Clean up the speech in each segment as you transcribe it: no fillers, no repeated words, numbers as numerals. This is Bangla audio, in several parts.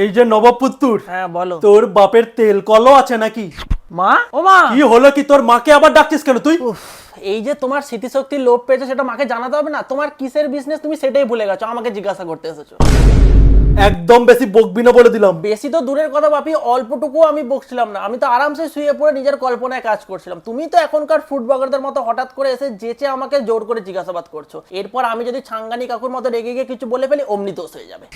এই যে নবপুত্তুর, হ্যাঁ বলো। তোর বাপের তেল কলও আছে নাকি? মা, ও মা, কি হলো কি, তোর মাকে আবার ডাকছিস কেন তুই? এই যে তোমার স্মৃতিশক্তির লোপ পেয়েছে সেটা মাকে জানাতে হবে না? তোমার কিসের বিজনেস তুমি সেটাই ভুলে গেছো, আমাকে জিজ্ঞাসা করতে এসেছো। একদম বেশি বকবি না বলে দিলাম। বেশি তো দূরের কথা বাপি, অল্পটুকু আমি বকছিলাম না, আমি তো আরামসে শুয়ে পড়ে নিজের কল্পনায় কাজ করছিলাম। তুমি তো এখনকার ফুড ব্লগারদের মতো হঠাৎ করে এসে যেচে আমাকে জোর করে জিজ্ঞাসাবাদ করছো। এরপর আমি যদি ছাঙ্গানি কাকুর মতো রেগে গিয়ে কিছু বলে ফেলি, অমনি দোষ হয়ে যাবে।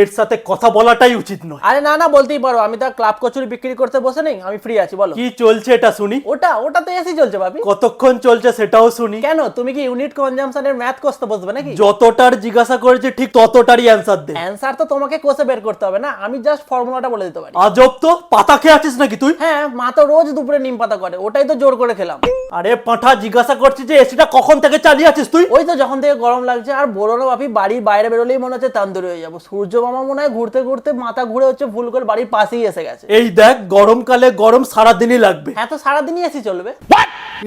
এর সাথে কথা বলাটাই উচিত নয়। আরে না না, বলতেই পারো, আমি তো ক্লাব কচুরি বিক্রি করতে বসে নেই, আমি ফ্রি আছি, বলো। কি চলছে এটা শুনি। ওটা তো এসি চলছে ভাবি। কতক্ষণ চলছে সেটাও শুনি। কেন, তুমি কি ইউনিট কনজাম্পশনের ম্যাথ কষতে বসবে নাকি? যতটার জিজ্ঞাসা করেছে ঠিক ততটারই অ্যান্সার দে। অ্যানসার তো তোমাকে কোষে বের করতে হবে না, আমি জাস্ট ফর্মুলাটা বলে দিতে পারি। আজব তো, পাতা খেয়ে আছিস নাকি তুই? হ্যাঁ, মা তো রোজ দুপুরে নিম পাতা করে, ওটাই তো জোর করে খেলাম। আরে পাঁঠা, জিজ্ঞাসা করছিস যে এসিটা কখন থেকে চালিয়ে আছিস তুই? ওই তো যখন থেকে গরম লাগছে। আর বলো না বাপি, বাড়ির বাইরে বেরোলেই মনে হচ্ছে তান্দুরি হয়ে যাবো। সূর্য মামা মনে হয় ঘুরতে ঘুরতে মাথা ঘুরে হচ্ছে ভুল করে বাড়ির পাশেই এসে গেছে। এই দেখ, গরমকালে গরম সারাদিনই লাগবে। হ্যাঁ, তো সারাদিনই এসি চলবে।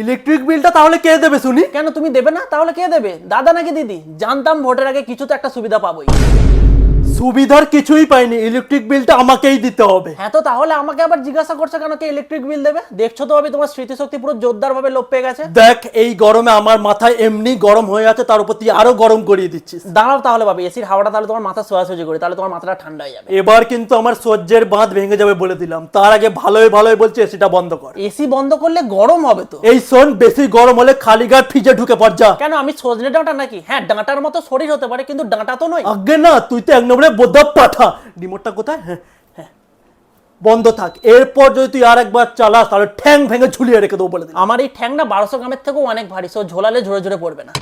ইলেকট্রিক বিলটা তাহলে কে দেবে শুনি? কেন, তুমি দেবে না? তাহলে কে দেবে, দাদা নাকি দিদি? জানতাম ভোটের আগে কিছু তো একটা সুবিধা পাবোই। সুবিধার কিছুই পাইনি, ইলেকট্রিক বিলটা আমাকেই দিতে হবে। হ্যাঁ, তো তাহলে আমাকে আবার জিজ্ঞাসা করছো কেন কে ইলেকট্রিক বিল দেবে? দেখছো তো আমি তোমার স্মৃতিশক্তি পুরো জোরদার ভাবে লোপ পেয়ে গেছে। দেখ, এই গরমে আমার মাথায় এমনি গরম হয়ে আছে, তার উপর তুই আরো গরম করিয়ে দিচ্ছিস। দাঁড়াও তাহলে ভাবি, এসির হাওয়াটা তাহলে তোমার মাথা সোয়াসুজি করি, তাহলে তোমার মাথাটা ঠান্ডা হয়ে যাবে। এবার কিন্তু আমার সহ্যের বাঁধ ভেঙে যাবে বলে দিলাম। তার আগে ভালোই ভালোই বলছি এসিটা বন্ধ কর। এসি বন্ধ করলে গরম হবে তো। এই শোন, বেশি গরম হলে খালি গায়ে ফ্রিজে ঢুকে পড় যা। কেন, আমি সজনে ডাঁটা নাকি? হ্যাঁ, ডাঁটার মতো শরীর হতে পারে, কিন্তু ডাঁটা তো নই। আগে না, তুই তো এক নম্বরে বোধা পাঠা। রিমোটটা কোথায়? হ্যাঁ হ্যাঁ, বন্ধ থাক। এরপর যদি তুই আর একবার চালাস তাহলে ঠ্যাং ভেঙে ঝুলিয়ে রেখে দেবো বলে দিলাম। আমার এই ঠ্যাংটা 1200 গ্রামের থেকেও অনেক ভারী, সো ঝোলালে ঝরে ঝরে পড়বে না।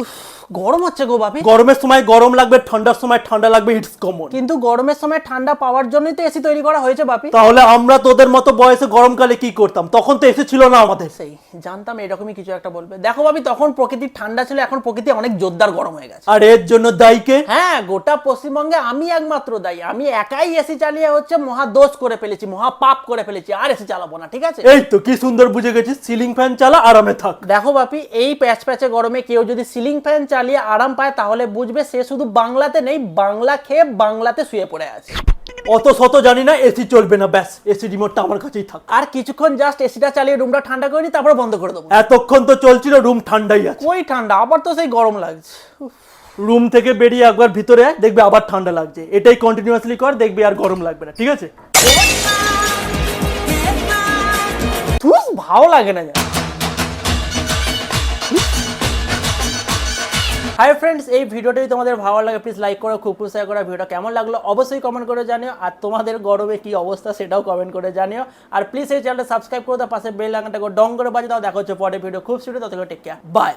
উফ, গরম হচ্ছে গো বাপি। গরমের সময় গরম লাগবে, ঠান্ডার সময় ঠান্ডা লাগবে, ইটস কমন। কিন্তু গরমের সময় ঠান্ডা পাওয়ার জন্যই তো এসি তৈরি করা হয়েছে বাপি। তাহলে আমরা তোদের মতো বয়সে গরমকালে কি করতাম? তখন তো এসি ছিল না আমাদের। সেই জানতাম এরকমই কিছু একটা বলবে। দেখো বাপি, তখন প্রকৃতি ঠান্ডা ছিল, এখন প্রকৃতি অনেক জোরদার গরম হয়ে গেছে। আর এর জন্য দায়ী কে? হ্যাঁ, গোটা পশ্চিমবঙ্গে আমি একমাত্র দায়ী। আমি একাই এসি চালিয়ে হচ্ছে মহা দোষ করে ফেলেছি, মহা পাপ করে ফেলেছি। আর এসি চালাবো না, ঠিক আছে? এই তো কি সুন্দর বুঝে গেছিস। সিলিং ফ্যান চালা, আরামে থাক। দেখো বাপি, এই প্যাচ প্যাচে গরমে কেউ যদি সিলিং ফ্যান চালিয়ে আরাম পায় তাহলে বুঝবে সে শুধু বাংলাতে নেই, বাংলা খেয়ে বাংলাতে শুয়ে পড়ে আছে। অত শত জানি না, এসি চলবে না, ব্যাস এসি রিমোটটা আমার কাছেই থাক। আর কিছুক্ষণ জাস্ট এসিটা চালিয়ে রুমটা ঠান্ডা করে নিই, তারপর বন্ধ করে দেবো। এতক্ষণ তো চলছিল, রুম ঠান্ডাই আছে। ওই ঠান্ডা, আবার তো সেই গরম লাগছে। উফ, রুম থেকে বেরিয়ে একবার ভিতরে আয়, দেখবি আবার ঠান্ডা লাগছে। এটাই কন্টিনিউয়াসলি কর, দেখবি আর গরম লাগবে না, ঠিক আছে? ধুস, ভালো লাগে না। হাই ফ্রেন্ডস, এই ভিডিওটা যদি তোমাদের ভালো লাগে প্লিজ লাইক করো, খুব শেয়ার করো। ভিডিওটা কেমন লাগলো অবশ্যই কমেন্ট করে জানিও। আর তোমাদের গরমে কি অবস্থা সেটাও কমেন্ট করে জানিও। আর প্লিজ এই চ্যানেলটা সাবস্ক্রাইব করো, তার পাশে বেল আইকনটা ডং করে বাজিয়ে দাও। দেখা হচ্ছে পরের ভিডিও খুব শীঘ্রই, ততক্ষণ টেক কেয়ার, বাই।